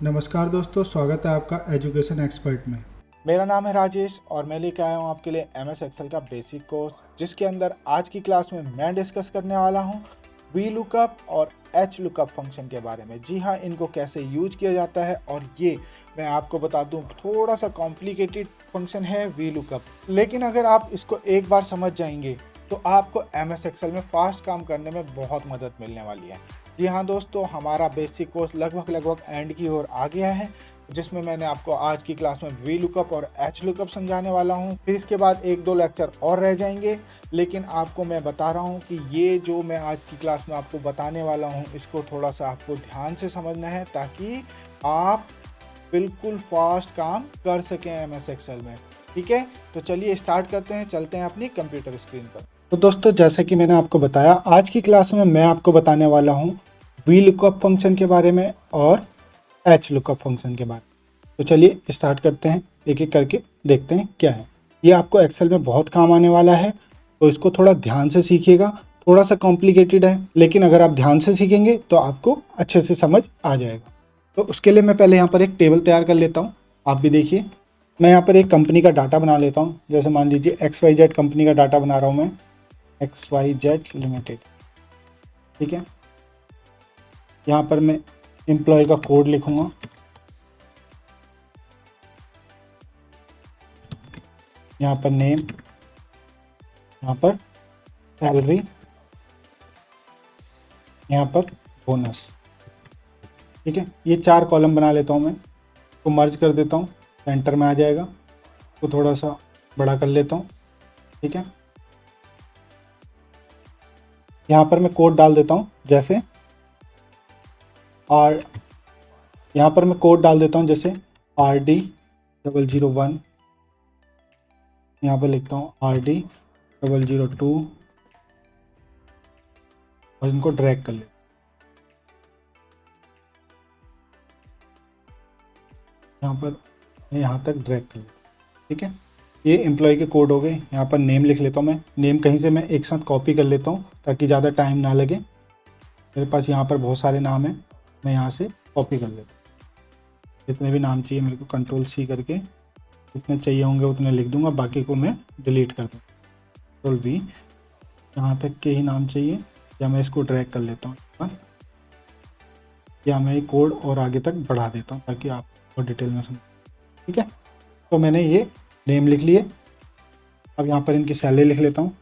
नमस्कार दोस्तों, स्वागत है आपका एजुकेशन एक्सपर्ट में। मेरा नाम है राजेश और मैं लेके आया हूँ आपके लिए एमएस एक्सेल का बेसिक कोर्स, जिसके अंदर आज की क्लास में मैं डिस्कस करने वाला हूँ वी लुकअप और एच लुकअप फंक्शन के बारे में। जी हाँ, इनको कैसे यूज किया जाता है और ये मैं आपको बता दूँ, थोड़ा सा कॉम्प्लिकेटेड फंक्शन है वी लुकअप, लेकिन अगर आप इसको एक बार समझ जाएंगे तो आपको एमएस एक्सेल में फास्ट काम करने में बहुत मदद मिलने वाली है। जी हाँ दोस्तों, हमारा बेसिक कोर्स लगभग एंड की ओर आ गया है, जिसमें मैंने आपको आज की क्लास में वी लुकअप और एच लुकअप समझाने वाला हूं। फिर इसके बाद एक दो लेक्चर और रह जाएंगे, लेकिन आपको मैं बता रहा हूं कि ये जो मैं आज की क्लास में आपको बताने वाला हूं, इसको थोड़ा सा आपको ध्यान से समझना है ताकि आप बिल्कुल फास्ट काम कर सकें एमएस एक्सेल में। ठीक है, तो चलिए स्टार्ट करते हैं, चलते हैं अपनी कंप्यूटर स्क्रीन पर। तो दोस्तों, जैसा कि मैंने आपको बताया, आज की क्लास में मैं आपको बताने वाला हूं वी लुकअप फंक्शन के बारे में और एच लुकअप फंक्शन के बारे में। तो चलिए स्टार्ट करते हैं, एक एक करके देखते हैं क्या है। ये आपको एक्सेल में बहुत काम आने वाला है, तो इसको थोड़ा ध्यान से सीखिएगा। थोड़ा सा कॉम्प्लिकेटेड है, लेकिन अगर आप ध्यान से सीखेंगे तो आपको अच्छे से समझ आ जाएगा। तो उसके लिए मैं पहले यहाँ पर एक टेबल तैयार कर लेता हूँ। आप भी देखिए, मैं यहाँ पर एक कंपनी का डाटा बना लेता हूँ। जैसे मान लीजिए XYZ कंपनी का डाटा बना रहा हूँ मैं, XYZ लिमिटेड। ठीक है, यहाँ पर मैं एम्प्लॉय का कोड लिखूंगा। यहाँ पर नेम, यहाँ पर सैलरी, यहाँ पर बोनस। ठीक है, ये 4 कॉलम बना लेता हूँ मैं। तो मर्ज कर देता हूँ, सेंटर में आ जाएगा। तो थोड़ा सा बड़ा कर लेता हूँ। ठीक है, यहाँ पर मैं कोड डाल देता हूँ, जैसे आर, यहाँ पर मैं कोड डाल देता हूँ जैसे RD001। यहाँ पर लिखता हूँ RD002 और इनको ड्रैग कर लेता हूँ। यहाँ पर यहाँ तक ड्रैग कर लेता हूँ। ठीक है, ये एम्प्लॉय के कोड हो गए। यहाँ पर नेम लिख लेता हूँ मैं। नेम कहीं से मैं एक साथ कॉपी कर लेता हूँ ताकि ज़्यादा टाइम ना लगे। मेरे पास यहाँ पर बहुत सारे नाम हैं, मैं यहाँ से कॉपी कर लेता हूँ। जितने भी नाम चाहिए मेरे को Ctrl+C करके जितने चाहिए होंगे उतने लिख दूंगा, बाकी को मैं डिलीट कर दूँगा। Ctrl+V, यहाँ तक के ही नाम चाहिए, या मैं इसको ड्रैग कर लेता हूँ, या मैं कोड और आगे तक बढ़ा देता हूँ ताकि आप और डिटेल में समझ। ठीक है, तो मैंने ये नेम लिख लिए। अब यहाँ पर इनकी सैलरी लिख लेता हूँ।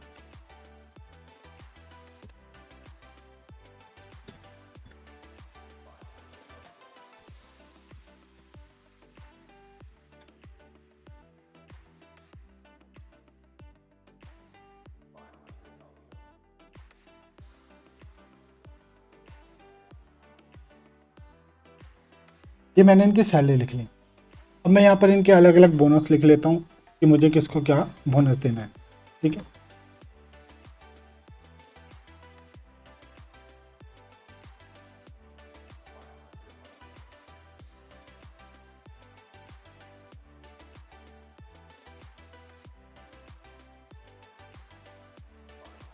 ये मैंने इनकी सैलरी लिख ली। अब मैं यहाँ पर इनके अलग अलग बोनस लिख लेता हूँ कि मुझे किसको क्या बोनस देना है। ठीक है,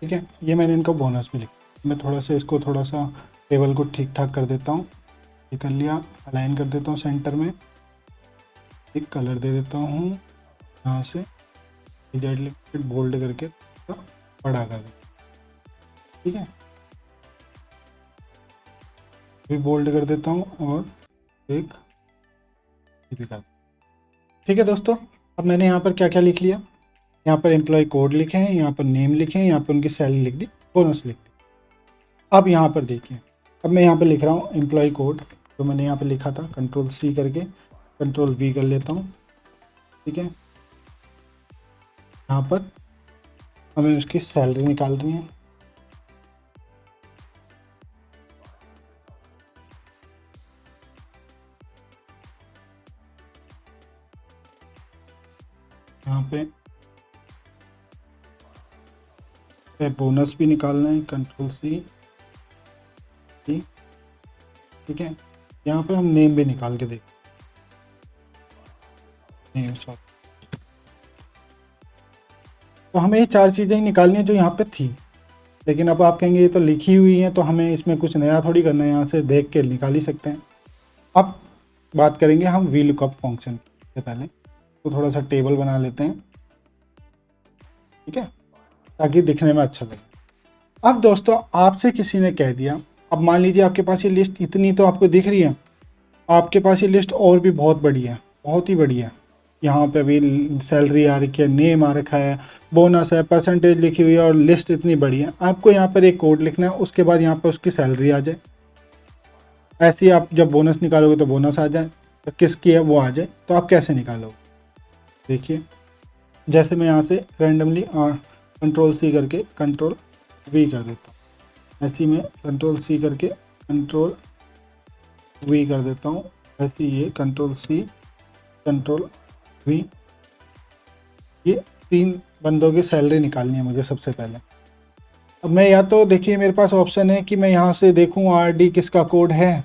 ठीक है, ये मैंने इनका बोनस भी लिखा। मैं थोड़ा सा इसको थोड़ा सा टेबल को ठीक ठाक कर देता हूँ। ये कर लिया, अलाइन कर देता हूँ सेंटर में। एक कलर दे देता हूँ यहाँ से, जेड लिमिटेड बोल्ड करके तो बड़ा कर देता हूँ। ठीक है, भी बोल्ड कर देता हूँ और एक भी कर। ठीक है दोस्तों, अब मैंने यहाँ पर क्या क्या लिख लिया। यहाँ पर एम्प्लॉय कोड लिखे हैं, यहाँ पर नेम लिखे हैं, यहाँ पर उनकी सैलरी लिख दी, बोनस लिख दी। अब यहाँ पर देखिए, अब मैं यहाँ पर लिख रहा हूँ एम्प्लॉय कोड, जो मैंने यहाँ पर लिखा था Ctrl+C करके Ctrl+V कर लेता हूँ। ठीक है, यहाँ पर हमें उसकी सैलरी निकालनी है। यहाँ पे बोनस भी निकालना है, Ctrl+C। ठीक है, यहाँ पे हम नेम भी निकाल के देखें, नेम सॉरी। तो हमें ये 4 चीज़ें ही निकालनी है जो यहाँ पे थी, लेकिन अब आप कहेंगे ये तो लिखी हुई है तो हमें इसमें कुछ नया थोड़ी करना है, यहाँ से देख के निकाल ही सकते हैं। अब बात करेंगे हम वी लुकअप फंक्शन से पहले। तो थोड़ा सा टेबल बना लेते हैं, ठीक है, ताकि दिखने में अच्छा लगे। अब दोस्तों आपसे किसी ने कह दिया, अब मान लीजिए आपके पास ये लिस्ट इतनी तो आपको दिख रही है, आपके पास ये लिस्ट और भी बहुत बड़ी है, बहुत ही बड़ी है। यहाँ पे अभी सैलरी आ रखी है, नेम आ रखा है, बोनस है, परसेंटेज लिखी हुई है और लिस्ट इतनी बड़ी है। आपको यहाँ पर एक कोड लिखना है, उसके बाद यहाँ पर उसकी सैलरी आ जाए। ऐसे ही आप जब बोनस निकालोगे तो बोनस आ जाए, तो किसकी है वो आ जाए। तो आप कैसे निकालोगे, देखिए, जैसे मैं यहाँ से रैंडमली कंट्रोल सी करके कंट्रोल वी कर देता हूँ। ऐसे ही मैं कंट्रोल सी करके कंट्रोल वी कर देता हूँ। ऐसे ही ये कंट्रोल सी कंट्रोल वी, ये 3 बंदों की सैलरी निकालनी है मुझे सबसे पहले। अब मैं या तो देखिए मेरे पास ऑप्शन है कि मैं यहाँ से देखूँ RD किसका कोड है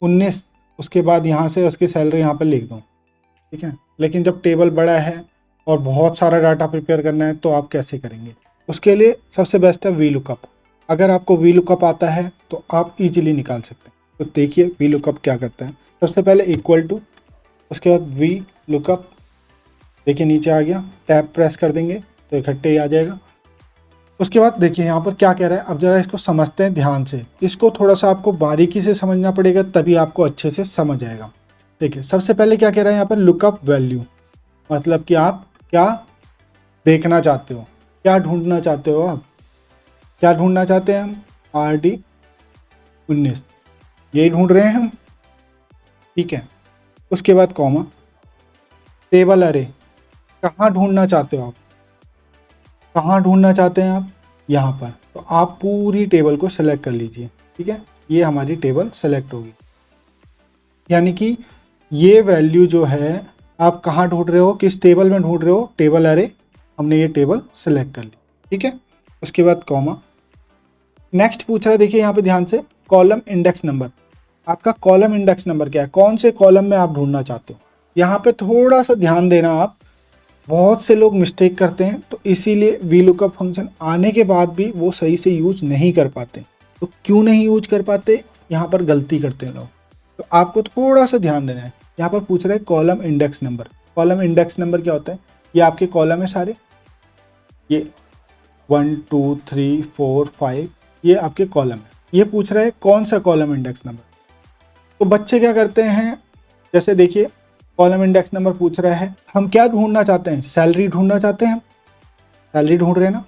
19, उसके बाद यहाँ से उसकी सैलरी यहाँ पर लिख दूँ, ठीक है। लेकिन जब टेबल बड़ा है और बहुत सारा डाटा प्रिपेयर करना है तो आप कैसे करेंगे, उसके लिए सबसे बेस्ट है वी लुकअप। अगर आपको वी लुकअप आता है तो आप इजीली निकाल सकते हैं। तो देखिए वी लुकअप क्या करता है, सबसे पहले इक्वल टू, उसके बाद वी लुकअप, देखिए नीचे आ गया, टैब प्रेस कर देंगे तो इकट्ठे ही आ जाएगा। उसके बाद देखिए यहाँ पर क्या कह रहा है, अब जरा इसको समझते हैं ध्यान से। इसको थोड़ा सा आपको बारीकी से समझना पड़ेगा, तभी आपको अच्छे से समझ आएगा। देखिए सबसे पहले क्या कह रहा है यहाँ पर, लुकअप वैल्यू, मतलब कि आप क्या देखना चाहते हो, क्या ढूंढना चाहते हो। आप क्या ढूंढना चाहते हैं, हम RD 19 यही ढूंढ रहे हैं हम, ठीक है। उसके बाद कॉमा, टेबल अरे, कहाँ ढूंढना चाहते हो आप, कहाँ ढूंढना चाहते हैं आप, यहाँ पर। तो आप पूरी टेबल को सेलेक्ट कर लीजिए, ठीक है। ये हमारी टेबल सेलेक्ट होगी, यानी कि ये वैल्यू जो है आप कहाँ ढूंढ रहे हो, किस टेबल में ढूंढ रहे हो, टेबल अरे, हमने ये टेबल सेलेक्ट कर ली, ठीक है। उसके बाद कॉमा, नेक्स्ट पूछ रहा है, देखिए यहाँ पे ध्यान से, कॉलम इंडेक्स नंबर, आपका कॉलम इंडेक्स नंबर क्या है, कौन से कॉलम में आप ढूंढना चाहते हो। यहाँ पे थोड़ा सा ध्यान देना आप, बहुत से लोग मिस्टेक करते हैं, तो इसीलिए वी लुकअप फंक्शन आने के बाद भी वो सही से यूज नहीं कर पाते। तो क्यों नहीं यूज कर पाते, यहाँ पर गलती करते हैं लोग, तो आपको थोड़ा सा ध्यान देना है। यहाँ पर पूछ रहे हैं column index number, column index number क्या होता है, ये आपके कॉलम है सारे, ये 1 2 3 4 5 ये आपके कॉलम है। ये पूछ रहा है कौन सा कॉलम इंडेक्स नंबर। तो बच्चे क्या करते हैं, जैसे देखिए कॉलम इंडेक्स नंबर पूछ रहा है, हम क्या ढूंढना चाहते हैं, सैलरी ढूंढना चाहते हैं, हम सैलरी ढूंढ रहे हैं ना।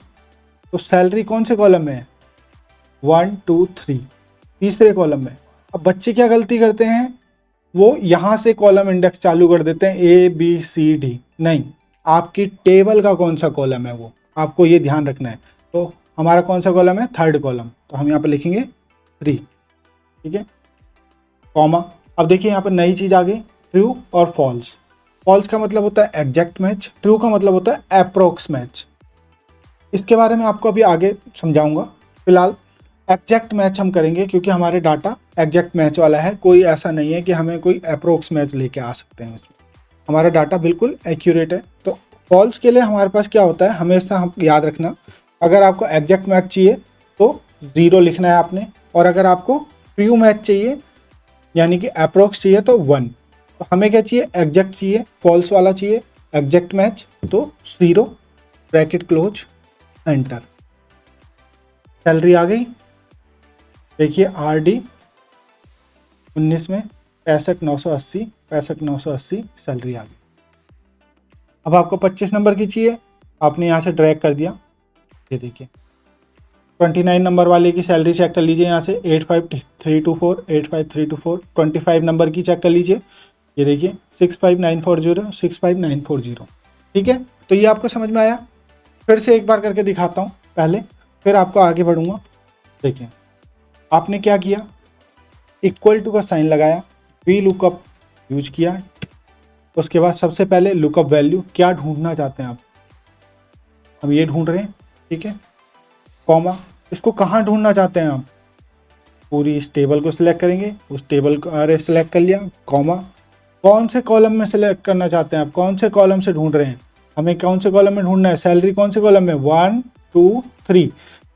तो सैलरी कौन से कॉलम में है, 1 2 3 तीसरे कॉलम में। अब बच्चे क्या गलती करते हैं, वो यहाँ से कॉलम इंडेक्स चालू कर देते हैं ABCD, नहीं, आपकी टेबल का कौन सा कॉलम है वो आपको ये ध्यान रखना है। तो हमारा कौन सा कॉलम है, 3rd कॉलम, तो हम यहाँ पर लिखेंगे 3, ठीक है, कॉमा। अब देखिए यहाँ पर नई चीज़ आ गई, ट्रू और फॉल्स। फॉल्स का मतलब होता है एग्जैक्ट मैच, ट्रू का मतलब होता है अप्रोक्स मैच। इसके बारे में आपको अभी आगे समझाऊंगा। फिलहाल एग्जैक्ट मैच हम करेंगे, क्योंकि हमारे डाटा एग्जैक्ट मैच वाला है, कोई ऐसा नहीं है कि हमें कोई अप्रोक्स मैच लेके आ सकते हैं इसमें, हमारा डाटा बिल्कुल एक्यूरेट है। तो फॉल्स के लिए हमारे पास क्या होता है, हमेशा हम याद रखना, अगर आपको एग्जैक्ट मैच चाहिए तो 0 लिखना है आपने, और अगर आपको ट्रू मैच चाहिए यानी कि अप्रोक्स चाहिए तो 1। तो हमें क्या चाहिए, एग्जैक्ट चाहिए, फॉल्स वाला चाहिए, एग्जैक्ट मैच तो 0 ब्रैकेट क्लोज एंटर। सैलरी आ गई, देखिए RD 19 में 65,980 65,980 सैलरी आ गई। अब आपको 25 नंबर की चाहिए, आपने यहाँ से ड्रैग कर दिया, ये देखिए 29 नंबर वाले की सैलरी चेक कर लीजिए, यहाँ से 85324 85324। 25 नंबर की चेक कर लीजिए, ये देखिए 65940 65940, ठीक है। तो ये आपको समझ में आया। फिर से एक बार करके दिखाता हूँ पहले, फिर आपको आगे बढ़ूंगा। देखिए आपने क्या किया, इक्वल टू का साइन लगाया, वी लुकअप यूज किया, उसके बाद सबसे पहले लुकअप वैल्यू, क्या ढूंढना चाहते हैं आप, हम ये ढूंढ रहे हैं, ठीक है, कॉमा, इसको कहाँ ढूंढना चाहते हैं आप, पूरी इस टेबल को सिलेक्ट करेंगे, उस टेबल को अरे सिलेक्ट कर लिया, कॉमा, कौन से कॉलम में सिलेक्ट करना चाहते हैं आप, कौन से कॉलम से ढूंढ रहे हैं, हमें कौन से कॉलम में ढूंढना है, सैलरी कौन से कॉलम में, 1 2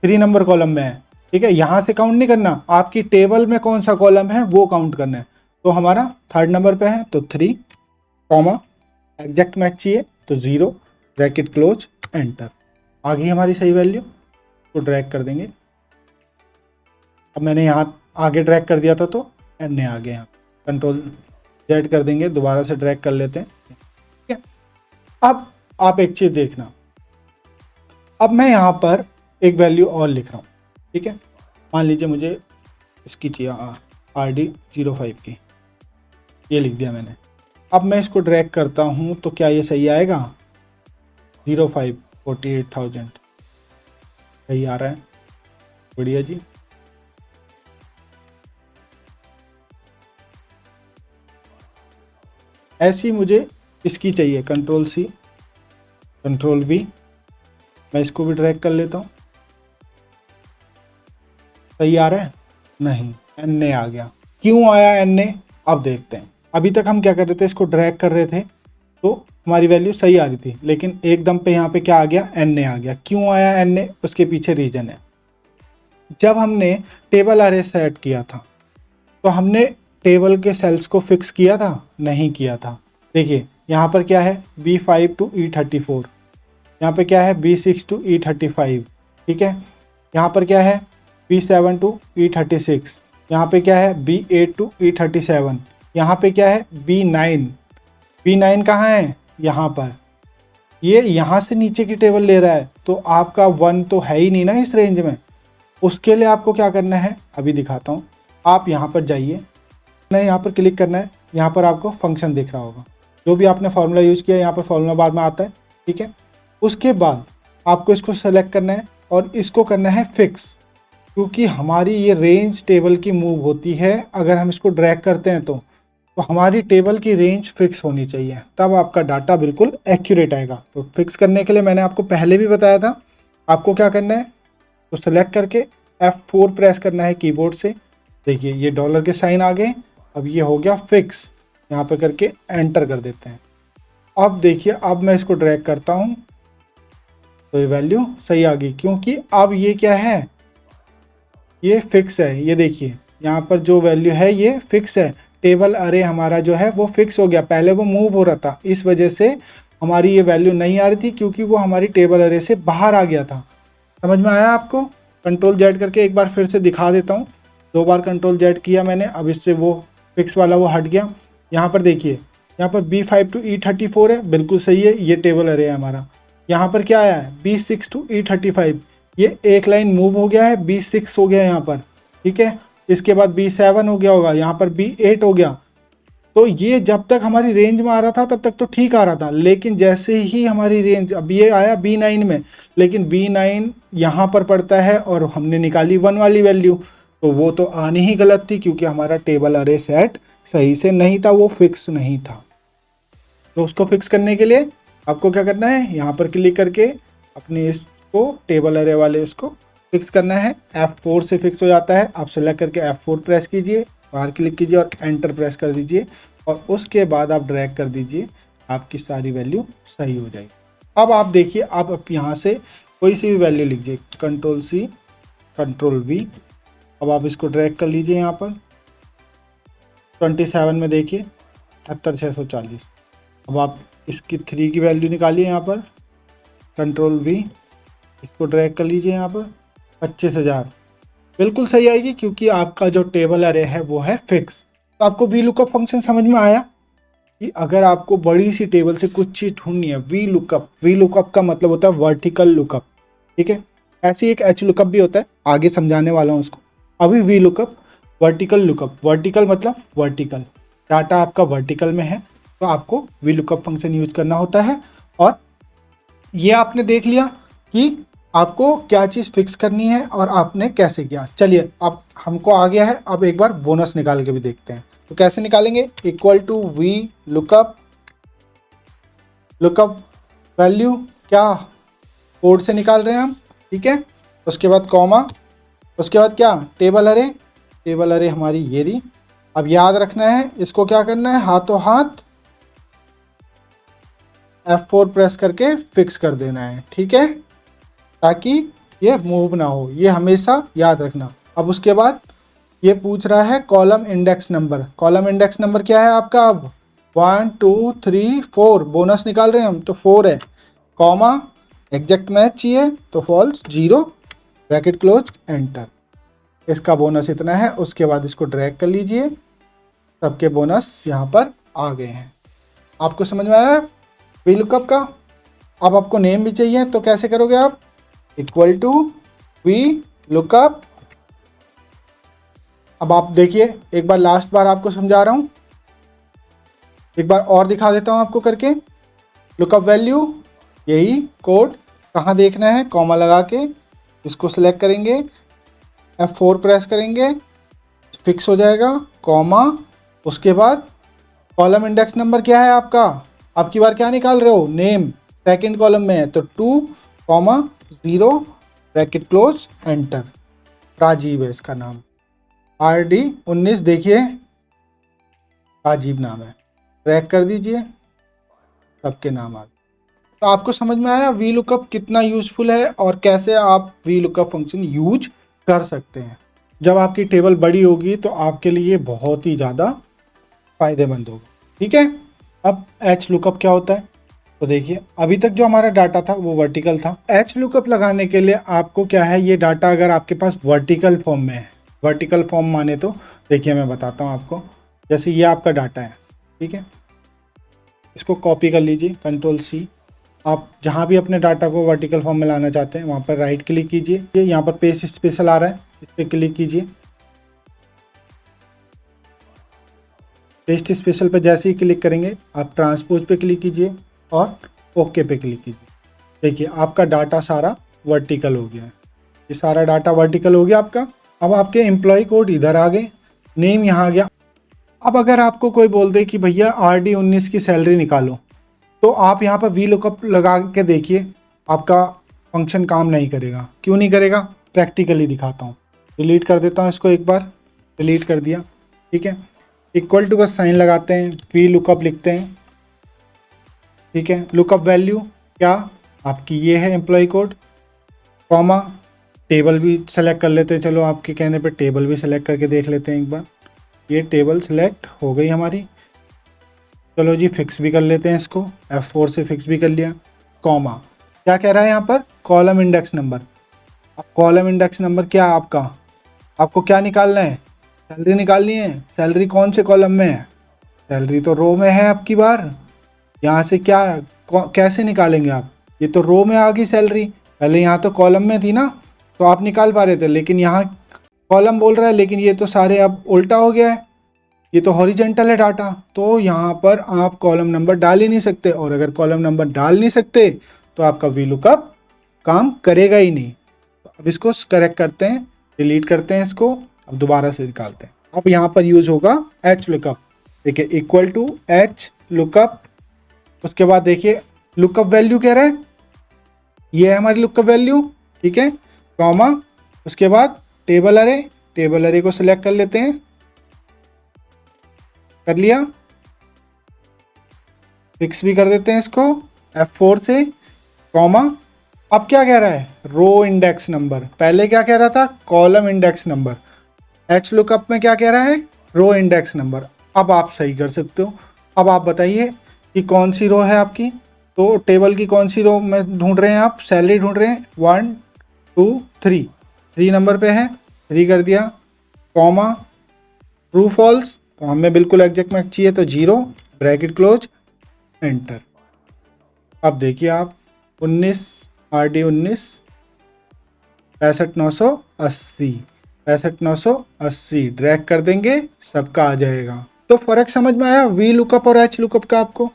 3 नंबर कॉलम में है, ठीक है। यहाँ से काउंट नहीं करना, आपकी टेबल में कौन सा कॉलम है वो काउंट करना है। तो हमारा थर्ड नंबर पे है तो 3 कॉमा एग्जैक्ट मैच चाहिए तो 0 ब्रैकेट क्लोज एंटर। आ गई हमारी सही वैल्यू, तो ड्रैग कर देंगे। अब मैंने यहाँ आगे ड्रैग कर दिया था तो एन ए आ गया, यहाँ कंट्रोल जेड कर देंगे, दोबारा से ड्रैग कर लेते हैं। ठीक है, अब आप एक चीज़ देखना, अब मैं यहाँ पर एक वैल्यू और लिख रहा हूँ। ठीक है, मान लीजिए मुझे इसकी चाहिए RD05 की, ये लिख दिया मैंने। अब मैं इसको ड्रैग करता हूँ तो क्या ये सही आएगा? 05 48,000 सही आ रहा है, बढ़िया जी। ऐसी मुझे इसकी चाहिए, कंट्रोल C कंट्रोल V, मैं इसको भी ड्रैग कर लेता हूँ। सही आ रहा है? नहीं, एन ए आ गया। क्यों आया एन ए? अब देखते हैं। अभी तक हम क्या कर रहे थे, इसको ड्रैग कर रहे थे तो हमारी वैल्यू सही आ रही थी, लेकिन एकदम पे यहाँ पे क्या आ गया? एन ए आ गया। क्यों आया एन ए? उसके पीछे रीजन है। जब हमने टेबल अरे सेट किया था तो हमने टेबल के सेल्स को फिक्स किया था? नहीं किया था। देखिए यहाँ पर क्या है, B5 to E34, यहाँ पे क्या है, B6 to E35। ठीक है, यहाँ पर क्या है, B7 to E36, यहाँ पे क्या है, B8 to E37, यहाँ पे क्या है, B9। B9 कहाँ है? यहाँ पर। ये यहाँ से नीचे की टेबल ले रहा है तो आपका 1 तो है ही नहीं ना इस रेंज में। उसके लिए आपको क्या करना है, अभी दिखाता हूँ। आप यहाँ पर जाइए, नहीं यहाँ पर क्लिक करना है, यहाँ पर आपको फंक्शन दिख रहा होगा, जो भी आपने फार्मूला यूज़ किया यहाँ पर फार्मूला बाद में आता है। ठीक है, उसके बाद आपको इसको सेलेक्ट करना है और इसको करना है फिक्स, क्योंकि हमारी ये रेंज टेबल की मूव होती है। अगर हम इसको ड्रैग करते हैं तो हमारी टेबल की रेंज फिक्स होनी चाहिए, तब आपका डाटा बिल्कुल एक्यूरेट आएगा। तो फिक्स करने के लिए मैंने आपको पहले भी बताया था, आपको क्या करना है, तो सेलेक्ट करके F4 प्रेस करना है कीबोर्ड से। देखिए ये डॉलर के साइन आ गए, अब ये हो गया फिक्स। यहाँ पे करके एंटर कर देते हैं। अब देखिए, अब मैं इसको ड्रैग करता हूँ तो ये वैल्यू सही आ गई, क्योंकि अब ये क्या है, ये फिक्स है। ये देखिए यहाँ पर जो वैल्यू है ये फिक्स है। टेबल अरे हमारा जो है वो फिक्स हो गया, पहले वो मूव हो रहा था, इस वजह से हमारी ये वैल्यू नहीं आ रही थी, क्योंकि वो हमारी टेबल अरे से बाहर आ गया था। समझ में आया आपको? कंट्रोल जेड करके एक बार फिर से दिखा देता हूँ। 2 बार कंट्रोल जेड किया मैंने, अब इससे वो फिक्स वाला वो हट गया। यहाँ पर देखिए, यहाँ पर B5 to E34 है, बिल्कुल सही है, ये टेबल अरे है हमारा। यहाँ पर क्या आया है, B6 to E35, ये एक लाइन मूव हो गया है, B6 हो गया यहाँ पर। ठीक है, इसके बाद B7 हो गया होगा, यहाँ पर B8 हो गया। तो ये जब तक हमारी रेंज में आ रहा था तब तक तो ठीक आ रहा था, लेकिन जैसे ही हमारी रेंज, अब ये आया B9 में, लेकिन B9 यहाँ पर पड़ता है और हमने निकाली 1 वाली वैल्यू, तो वो तो आनी ही गलत थी, क्योंकि हमारा टेबल अरे सेट सही से नहीं था, वो फिक्स नहीं था। तो उसको फिक्स करने के लिए आपको क्या करना है, यहाँ पर क्लिक करके अपने इसको टेबल अरे वाले इसको फिक्स करना है। F4 से फिक्स हो जाता है। आप सेलेक्ट करके F4 प्रेस कीजिए, बाहर क्लिक कीजिए और एंटर प्रेस कर दीजिए, और उसके बाद आप ड्रैग कर दीजिए, आपकी सारी वैल्यू सही हो जाएगी। अब आप देखिए, आप यहाँ से कोई सी भी वैल्यू लिखिए, कंट्रोल C कंट्रोल V। अब आप इसको ड्रैग कर लीजिए, यहाँ पर 27 में देखिए 78,640। अब आप इसकी 3 की वैल्यू निकालिए, यहाँ पर कंट्रोल V, इसको ड्रैग कर लीजिए, यहाँ पर 25,000 बिल्कुल सही आएगी, क्योंकि आपका जो टेबल अरे है वो है फिक्स। तो आपको वी लुकअप फंक्शन समझ में आया कि अगर आपको बड़ी सी टेबल से कुछ चीज़ ढूंढनी है, वी लुकअप का मतलब होता है वर्टिकल लुकअप। ठीक है, ऐसे एक एच लुकअप भी होता है, आगे समझाने वाला हूँ उसको। अभी V lookup, vertical lookup, vertical मतलब वर्टिकल, डाटा आपका वर्टिकल में है तो आपको वी लुकअप फंक्शन यूज करना होता है। और ये आपने देख लिया कि आपको क्या चीज़ फिक्स करनी है और आपने कैसे किया। चलिए अब हमको आ गया है, अब एक बार बोनस निकाल के भी देखते हैं। तो कैसे निकालेंगे, equal to V lookup, lookup value क्या कोड से निकाल रहे हैं हम। ठीक है, उसके बाद कॉमा, उसके बाद क्या, टेबल अरे, टेबल अरे हमारी ये रही। अब याद रखना है, इसको क्या करना है, हाथों हाथ F4 प्रेस करके फिक्स कर देना है। ठीक है, ताकि ये मूव ना हो, ये हमेशा याद रखना। अब उसके बाद ये पूछ रहा है column index number. Column index number क्या है आपका? अब 1 2 3 4 बोनस निकाल रहे हैं हम, तो 4 है, कॉमा एग्जैक्ट मैच चाहिए तो फॉल्स 0, ब्रैकेट क्लोज, एंटर। इसका बोनस इतना है। उसके बाद इसको ड्रैग कर लीजिए, सबके बोनस यहाँ पर आ गए हैं। आपको समझ में आया वी लुकअप का? अब आपको नेम भी चाहिए तो कैसे करोगे आप? Equal to V lookup. अब आप देखिए, एक बार लास्ट बार आपको समझा रहा हूँ, एक बार और दिखा देता हूँ आपको करके। लुकअप वैल्यू, यही कोड कहाँ देखना है, कॉमा लगा के इसको सिलेक्ट करेंगे, F4 प्रेस करेंगे, फिक्स हो जाएगा, कॉमा। उसके बाद कॉलम इंडेक्स नंबर क्या है आपका? आपकी बार क्या निकाल रहे हो? नेम सेकंड कॉलम में है तो 2, 0, ब्रैकेट क्लोज, एंटर। राजीव है इसका नाम, RD19 देखिए, राजीव नाम है। ट्रैक कर दीजिए, सबके नाम आ गए। तो आपको समझ में आया वी लुकअप कितना यूजफुल है और कैसे आप वी लुकअप फंक्शन यूज कर सकते हैं। जब आपकी टेबल बड़ी होगी तो आपके लिए बहुत ही ज़्यादा फायदेमंद होगा। ठीक है, अब एच लुकअप क्या होता है? तो देखिए, अभी तक जो हमारा डाटा था वो वर्टिकल था। एच लुकअप लगाने के लिए आपको क्या है, ये डाटा अगर आपके पास वर्टिकल फॉर्म में है, वर्टिकल फॉर्म माने तो देखिए मैं बताता हूँ आपको। जैसे ये आपका डाटा है, ठीक है, इसको कॉपी कर लीजिए, Ctrl+C। आप जहाँ भी अपने डाटा को वर्टिकल फॉर्म में लाना चाहते हैं वहाँ पर राइट क्लिक कीजिए, यहाँ पर पेस्ट स्पेशल आ रहा है, इस पर क्लिक कीजिए। पेस्ट स्पेशल पे जैसे ही क्लिक करेंगे आप ट्रांसपोज पे क्लिक कीजिए और ओके पे क्लिक कीजिए। देखिए आपका डाटा सारा वर्टिकल हो गया है, ये सारा डाटा वर्टिकल हो गया आपका। अब आपके एम्प्लॉय कोड इधर आ गए, नेम यहाँ आ गया। अब अगर आपको कोई बोल दे कि भैया RD19 की सैलरी निकालो, तो आप यहाँ पर वी लुकअप लगा के देखिए, आपका फंक्शन काम नहीं करेगा। क्यों नहीं करेगा? प्रैक्टिकली दिखाता हूँ। डिलीट कर देता हूँ इसको, एक बार डिलीट कर दिया, ठीक है। इक्वल टू का साइन लगाते हैं, वी लुकअप लिखते हैं, ठीक है। लुकअप वैल्यू क्या आपकी ये है, एम्प्लॉय कोड, कॉमा, टेबल भी सेलेक्ट कर लेते हैं। चलो आपके कहने पे टेबल भी सेलेक्ट करके देख लेते हैं एक बार। ये टेबल सेलेक्ट हो गई हमारी। चलो जी फिक्स भी कर लेते हैं इसको, F4 से फिक्स भी कर लिया, कॉमा। क्या कह रहा है यहाँ पर? Column index number. अब कॉलम इंडेक्स नंबर क्या आपका? आपको क्या निकालना है? सैलरी निकालनी है। सैलरी कौन से कॉलम में है? सैलरी तो रो में है आपकी बार। यहाँ से क्या कैसे निकालेंगे आप? ये तो रो में आ गई सैलरी, पहले यहाँ तो कॉलम में थी ना, तो आप निकाल पा रहे थे, लेकिन यहाँ कॉलम बोल रहा है, लेकिन ये तो सारे अब उल्टा हो गया है, ये तो हॉरिजेंटल है डाटा, तो यहाँ पर आप कॉलम नंबर डाल ही नहीं सकते। और अगर कॉलम नंबर डाल नहीं सकते तो आपका वी लुकअप काम करेगा ही नहीं। तो अब इसको करेक्ट करते हैं, डिलीट करते हैं इसको, अब दोबारा से निकालते हैं। अब यहाँ पर यूज होगा एच लुकअप। देखिए इक्वल टू एच लुकअप, उसके बाद देखिए लुकअप वैल्यू कह रहा है, ये है हमारी लुकअप वैल्यू, ठीक है, कॉमा। उसके बाद टेबल अरे, टेबल अरे को सिलेक्ट कर लेते हैं, कर लिया, फिक्स भी कर देते हैं इसको F4 से, कॉमा। अब क्या कह रहा है? Row index number. पहले क्या कह रहा था? Column index number. H lookup में क्या कह रहा है? Row index number. अब आप सही कर सकते हो। अब आप बताइए कि कौन सी रो है आपकी, तो टेबल की कौन सी रो में ढूंढ रहे हैं आप? सैलरी ढूंढ रहे हैं, 1 2 3, 3 नंबर पे है, 3 कर दिया, कॉमा, ट्रू फॉल्स, तो हमें बिल्कुल एग्जैक्ट मैच चाहिए तो 0, ब्रैकेट क्लोज, एंटर। अब देखिए आप 19 RD19 65,980 65,980 ड्रैग कर देंगे, सबका आ जाएगा। तो फर्क समझ में आया वी लुकअप और एच लुकअप का? आपको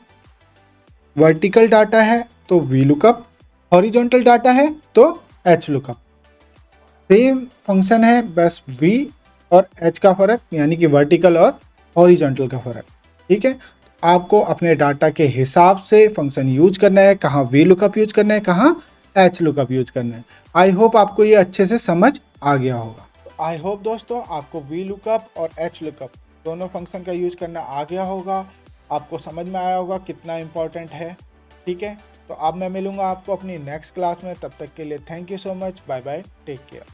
वर्टिकल डाटा है तो वी लुकअप, हॉरिजॉन्टल डाटा है तो एच लुकअप। सेम फंक्शन है, बस वी और एच का फर्क, यानी कि वर्टिकल और हॉरिजॉन्टल का फर्क, ठीक है। आपको अपने डाटा के हिसाब से फंक्शन यूज करना है, कहाँ वी लुकअप यूज करना है, कहाँ एच लुकअप यूज करना है। आई होप आपको ये अच्छे से समझ आ गया होगा। आई होप दोस्तों आपको वी लुकअप और एच लुकअप दोनों फंक्शन का यूज़ करना आ गया होगा, आपको समझ में आया होगा कितना इम्पोर्टेंट है, ठीक है। तो अब मैं मिलूंगा आपको अपनी नेक्स्ट क्लास में, तब तक के लिए thank you so much, bye bye, take care.